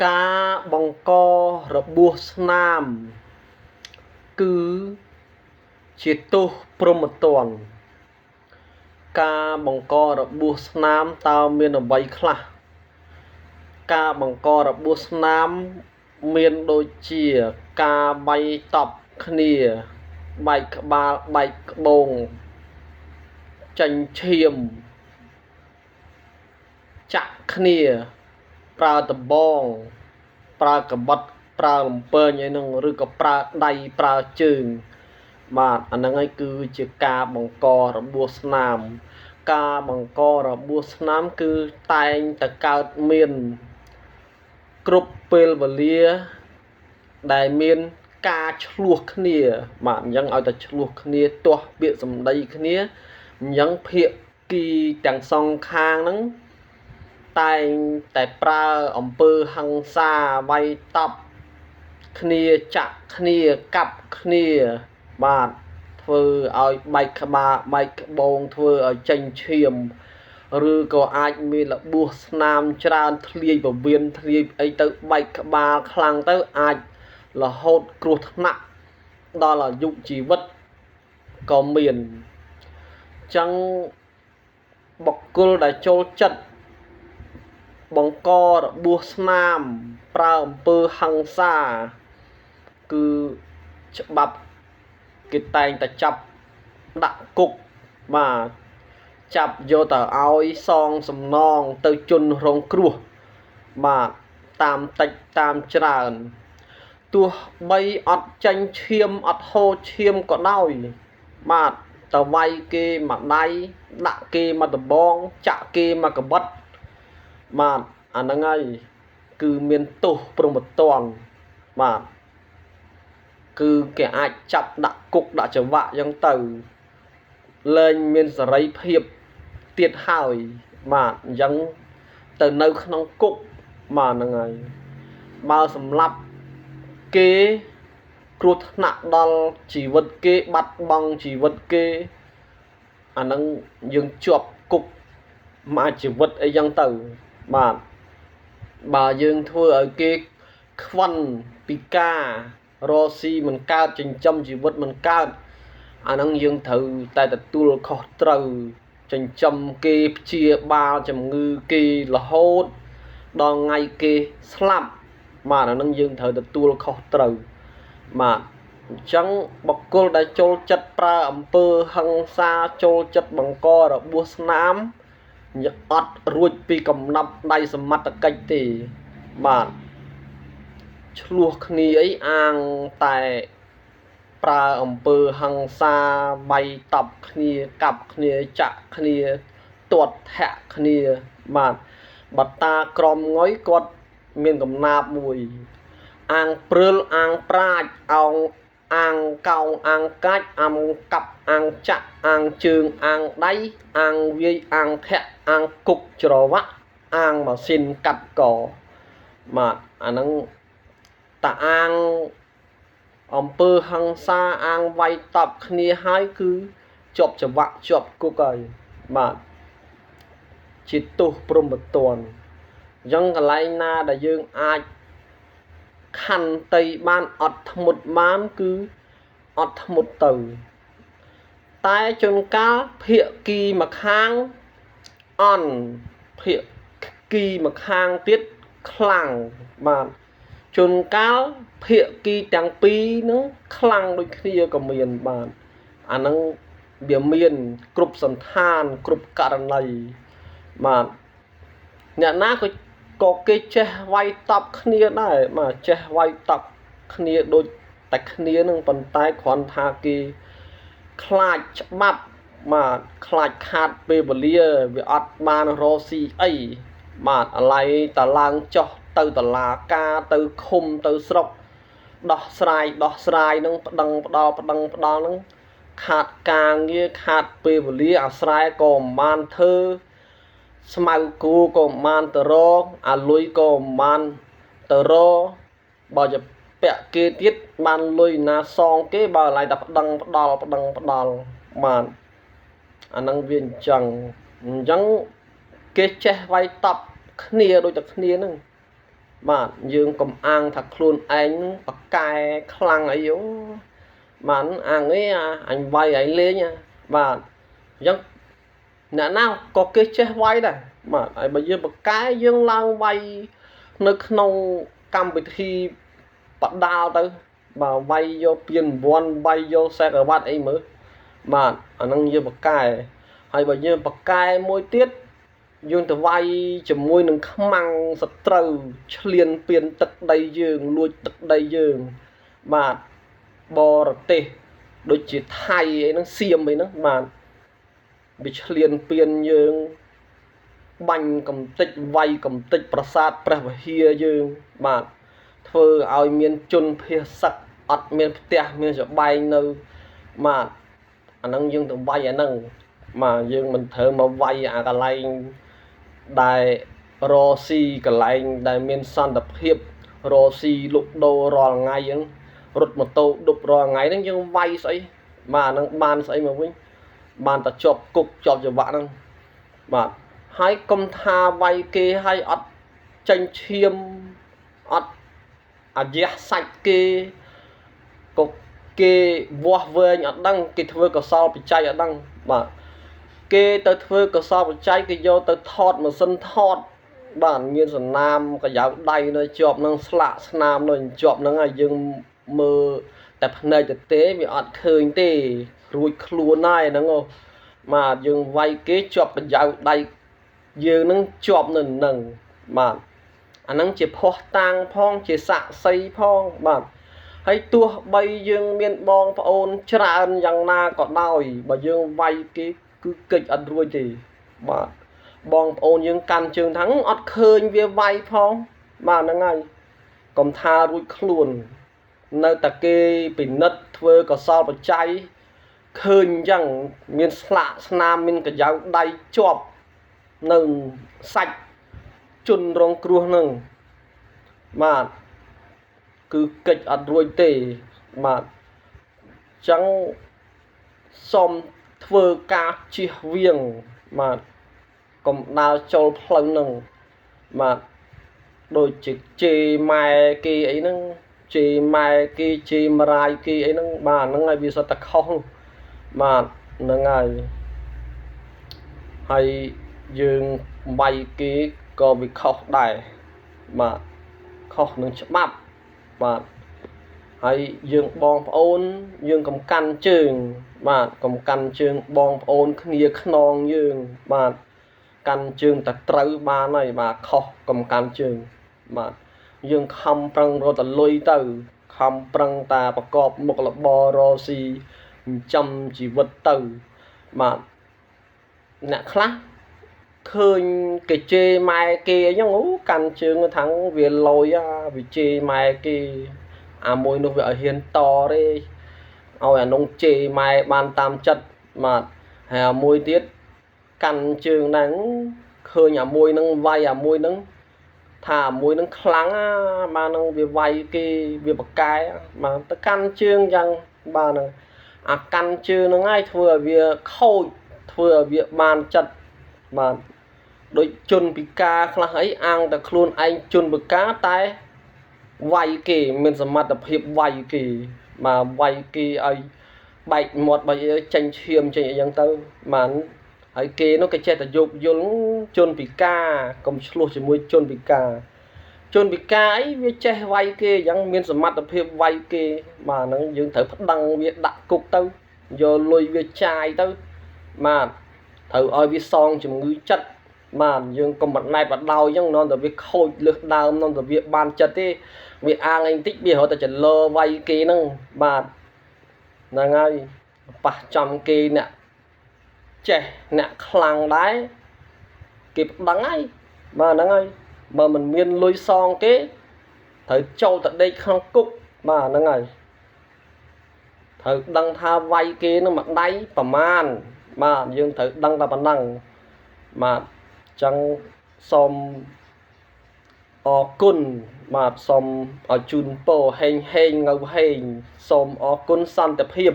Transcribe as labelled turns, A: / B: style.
A: ការបង្ករបួសស្នាមគឺជាទោសព្រហ្មទណ្ឌការបង្ករបួសស្នាមតើមានអ្វីខ្លះការបង្ករបួសស្នាមមានដូចជាការបែកតប់គ្នាបែកក្បាលបែកក្បូងចាញ់ឈាមចាក់គ្នាប្រើដំបងប្រើកាបិតប្រើលំពែងអីហ្នឹងឬក៏ប្រើដៃប្រើជើងបាទអាហ្នឹងហើយគឺជាការបង្ករបួសស្នាមការបង្ករបួសស្នាមគឺតែងតែកើតមានគ្រប់ពេលវេលាដែលមានការឆ្លោះគ្នាបាទអញ្ចឹងឲ្យតែឆ្លោះគ្នាទាស់ពាក្យសម្ដីគ្នាអញ្ចឹងភាគីទាំងសងខាងហ្នឹងតែងតែប្រើអំពើហិង្សាវាយតប់គ្នាចាក់គ្នាកាប់គ្នាបាទធ្វើឲ្យបែកក្បាលបែកក្បូងធ្វើឲ្យចេញឈាមឬក៏អាចមានរបួសស្នាមច្រើនធ្លាយពវៀនធ្លាយអីទៅបែកក្បាលខ្លាំងទៅអាចរហូតគ្រោះថ្នាក់ដល់អាយុជីវិតក៏មានចឹងបុគ្គលដែលចូលចិត្តបង្ករបួសស្នាមប្រើអំពើហិង្សាគឺច្បាប់គេតែងតែចាប់ដាក់គុកបាទចាប់យកទៅឲ្យសងសំណងទៅជនរងគ្រោះបាទតាមតិចតាមច្រើនទោះបីអត់ចាញ់ឈាមអត់ហូរឈាមក៏ដោយបាទតវាយគេមួយដៃដាក់គេមួយដបងចាក់គេមួយកបិតបាទអាហ្នឹងហើយគឺមានទោសព្រហ្មទណ្ឌបាទគឺគេអាចចាប់ដាក់គុកដាក់ច្រវាក់អញ្ចឹងទៅលែងមានសេរីភាពទៀតហើយបាទអញ្ចឹងទៅនៅក្នុងគុកបាទហ្នឹងហើយបើសម្លាប់គេគ្រោះថ្នាក់ដល់ជីវិតគេបាត់បង់ជីវិតគេអាហ្នឹងយើងជាប់គុកមួយជីវិតអីចឹងទៅបាទបើយើងធ្វើឲ្យគេខ្វិនពិការរស់ស៊ីមិនកើតចិញ្ចឹមជីវិតមិនកើតអាហ្នឹងយើងត្រូវតែទទួលខុសត្រូវចិញ្ចឹមគេព្យាបាលជំងឺគេរហូតដល់ថ្ងៃគេស្លាប់បាទអាហ្នឹងយើងត្រូវទទួលខុសត្រូវបាទអញ្ចឹងបុគ្គលដែលចូលចិត្តប្រើអំពើហិង្សាចូលចិត្តបង្ករបួសស្នាមអត់រួចពីកំណប់ដៃសមត្ថកិច្ចទេបាទឆ្លោះគ្នាអីអាងតែប្រើអំពើហិង្សាវាយតប់គ្នាកាប់គ្នាចាក់គ្នាទាត់ធាក់គ្នាបាទបតាក្រមងុយគាត់មានកំណាព្យមួយអាងព្រើលអាងប្រាជ្ញអាងកោងអាងកាច់អាងកាប់អាងចាក់អាងជើងអាងដៃអាងវាយអាងធាក់អាងគុកច្រវាក់អាងម៉ាស៊ីនកាត់កបាទអាហ្នឹងតាអាងអំពើហិង្សាអាងវាយតប់គ្នាហើយគឺជាប់ច្រវាក់ជាប់គុកហើយបាទជាទោសព្រហ្មទណ្ឌអញ្ចឹងកន្លែងណាដែលយើងអាចខន្តីបានអត់ធ្មត់បានគឺអត់ធ្មត់ទៅតែជួនកាលភាគីម្ខាងអន់ភាគីម្ខាងទៀតខ្លាំងបាទជួនកាលភាគីទាំងពីរហ្នឹងខ្លាំងដូចគ្នាក៏មានបាទអាហ្នឹងវាមានគ្រប់សន្តានគ្រប់ករណីបាទអ្នកណាក៏គេចេះវាយតប់គ្នាដែរបាទចេះវាយតប់គ្នាដូចតែគ្នានឹងប៉ុន្តែគ្រាន់ថាគេខ្លាចច្បាប់បាទខ្លាចខាតពេលវេលាវាអត់បានរកស៊ីអីបាទអាឡ័យតឡើងចុះទៅតឡាការទៅឃុំទៅស្រុកដោះស្រាយនឹងប្តឹងផ្ដាល់នឹងខាតការងារខាតពេលវេលាអាស្រ័យក៏មិនបានធ្វើស្មៅគូក៏មិនបានទៅរកអាលុយក៏មិនបានទៅរកបើជាពាក់គេទៀតបានលុយណាសងគេបើឡៃតែប្តឹងផ្ដាល់បាទអាហ្នឹងវាអញ្ចឹងគេចេះវាយតប់គ្នាដូចតែគ្នាហ្នឹង បាទយើងកុំអាងថាខ្លួនឯងបកកែខ្លាំងអីយោបាទអាងអីអញវាយឯងលេងបាទអញ្ចឹងអ្នកណាក៏គេចេះវាយដែរបាទហើយបើយើងបកកែយើងឡើងវាយនៅក្នុងកម្មវិធីបដាលទៅបាទវាយយកពៀនវ័នវាយយកសេកវ៉ាត់អីមើលបាទអាហ្នឹងយើងបកកែហើយបើយើងបកកែមួយទៀតយើងទៅវាយជាមួយនឹងខ្មាំងសត្រូវឈ្លានពានទឹកដីយើងលួចទឹកដីយើងបាទបរទេសដូចជាថៃអីហ្នឹងសៀមអីហ្នឹងបាទវាឈ្លានពានយើងបាញ់កំតិចវាយកំតិចប្រាសាទព្រះវិហារយើងបាទធ្វើឲ្យមានជនភៀសសឹកអត់មានផ្ទះមានសបែងនៅបាទអាហ្នឹងយើងទៅវាយអាហ្នឹងបាទយើងមិនត្រូវមកវាយអាកន្លែងដែលរកស៊ីកន្លែងដែលមានសន្តិភាពរកស៊ីលក់ដូររាល់ថ្ងៃហ្នឹងរត់ម៉ូតូឌុបរាល់ថ្ងៃហ្នឹងយើងវាយស្អីបាទហ្នឹងបានស្អីមកវិញបានតែជាប់គុកជាប់ច្បាប់ហ្នឹងបាទហើយកុំថាវាយគេឲ្យអត់ចេញឈាមអត់អាយះសាច់គេក៏គេវាស់វែងអត់ដឹងគេធ្វើកសលបច្ច័យអត់ដឹងបាទគេទៅធ្វើកសលបច្ច័យគេយកទៅថតម៉ាស៊ីនថតបាទមានសណាមកយ៉ាវដៃនៅជាប់នឹងស្លាកស្នាមនៅជាប់នឹងហើយយើងមើលតែភ្នែកទៅទេវាអត់ឃើញទេរួចខ្លួនហើយហ្នឹងបាទយើងវាយគេជាប់កយ៉ាវដៃយើងនឹងជាប់នៅនឹងបាទអាហ្នឹងជាភ័ស្តុតាងផងជាសាក្សីផងបាទហើយទោះបីយើងមានបងប្អូនច្រើនយ៉ាងណាក៏ដោយបើយើងវាយគេគឺកិច្ចអត់រួចទេបាទបងប្អូនយើងកាន់ជើងថាងអត់ឃើញវាវាយផងបាទហ្នឹងហើយកុំថារួចខ្លួននៅតែគេពិនិត្យធ្វើកសលបច្ច័យឃើញអញ្ចឹងមានស្លាកស្នាមមានកញ្ចៅដៃជាប់នៅសាច់ជន់រងគ្រោះហ្នឹងបាទគឺកិច្ចអត់រួចទេបាទអញ្ចឹងសូមធ្វើការជៀសវាងបាទកុំដើរចូលផ្លូវហ្នឹងបាទដូចជាជេរម៉ែគេអីហ្នឹងជេរម៉ែគេជេរម្រាយគេអីហ្នឹងបាទហ្នឹងហើយវាសុទ្ធតែខុសបាទហ្នឹងហើយយើងវាយគេក៏វាខុសដែរបាទខុសនឹងច្បាប់បាទហើយយើងបងប្អូនយើងកំកាន់ជើងបាទកំកាន់ជើងបងប្អូនគ្នាខ្នងយើងបាទកាន់ជើងតែត្រូវបានហើយបាទខុសកំកាន់ជើងបាទយើងខំប្រឹងរត់តលុយទៅខំប្រឹងតាប្រកបមុខរបររកស៊ីចិញ្ចឹមជីវិតទៅបាទអ្នកខ្លះឃើញគេជេរម៉ែគេអីចឹងអូកាន់ជើងថាំងវាលយវាជេរម៉ែគេអាមួយនោះវាឲ្យហ៊ានតទេឲ្យអានោះជេរម៉ែបានតាមចិត្តបាទហើយអាមួយទៀតកាន់ជើងហ្នឹងឃើញអាមួយហ្នឹងវាយអាមួយហ្នឹងថាអាមួយហ្នឹងខ្លាំងបាទហ្នឹងវាវាយគេវាបកកែបាទទៅកាន់ជើងចឹងបាទហ្នឹងអាកាន់ជើងហ្នឹងហើយធ្វើឲ្យវាខូចធ្វើឲ្យវាបានចិត្តបាទដូចជនពិការខ្លះអីអាងតែខ្លួនឯងជនពិការតែវាយគេមានសមត្ថភាពវាយគេបាទវាយគេឲ្យបែកមាត់បែកអីចេញឈាមចេញអីចឹងទៅបាទហើយគេនោះគេចេះតែយោគយល់ជនពិការកុំឆ្លោះជាមួយជនពិការជនពិការអីវាចេះវាយគេអញ្ចឹងមានសមត្ថភាពវាយគេបាទហ្នឹងយើងត្រូវប្តឹងវាដាក់គុកទៅយកលុយវាចាយទៅបាទត្រូវឲ្យវាសងជំងឺចិត្តបាទយើងកុំបណែតបដោយអញ្ចឹងនាំតែវាខូចលើសដើមនាំតែវាបានចិត្តទេវាអាងអីបន្តិចវារត់តែចលវាយគេហ្នឹងបាទហ្នឹងហើយប៉ះចំគេអ្នកចេះអ្នកខ្លាំងដែរគេប្តឹងហើយបាទហ្នឹងហើយបើមិនមានលុយសងគេត្រូវចូលទៅដេកក្នុងគុកបាទហ្នឹងហើយត្រូវដឹងថាវាយគេនឹងមួយដៃប្រមាណបាទយើងត្រូវដឹងតែប៉ុណ្ណឹងបាទអញ្ចឹងសូមអរគុណបាទសូមឲ្យជូនពរហេងហេងងៅហេងសូមអរគុណសន្តិភាព